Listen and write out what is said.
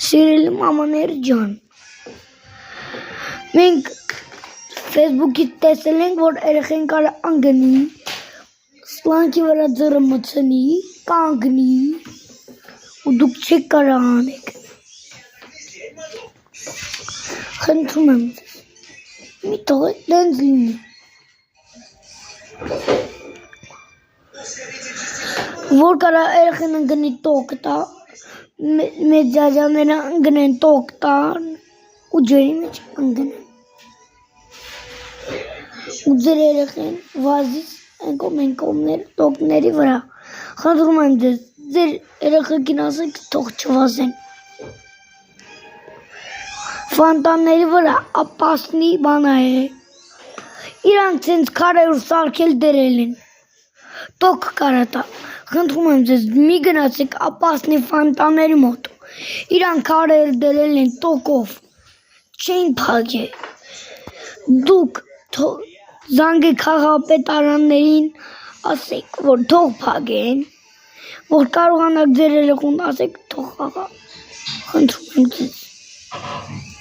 Սիրելի մամաներ ջան, մենք Facebook-ից տեսել ենք, որ երեխեն կարա անգնի, սլանքի վրա ձեռը մտցնի, կանգնի, ու դուք չեք կարա անեք։ Խնդրում եմ ձեզ, մի թողեք դենց լինի։ Որ կարա երեխեն անգնի տոկ տա, մեծ ջաջաները անգնեն տոկ տան, ու ջերի մեջ անգնեն։ Ու ձեր երեխեն վազից են կողմներ տոկների վրա։ Խնդրում եմ ձեզ, ձեր երեխեքին ասեք թող չվազեն։ Ֆանտանների վրա ապասնի բանա է։ Իրանք ցենց քարերով սարքել դրել են։ Տոկ կարա տա։ Խնդրում եմ ձեզ, մի գնացեք ապասնի ֆանտանների մոտ։ Իրանք քարեր դրել են տոկով։ Չեն փակել։ Դուք զանգեք խաղապետարաններին, ասեք, որ թող փակեն, որ կարողանաք ձեր երեխուն ասեք թող խաղա։ Խնդրում եմ ձեզ։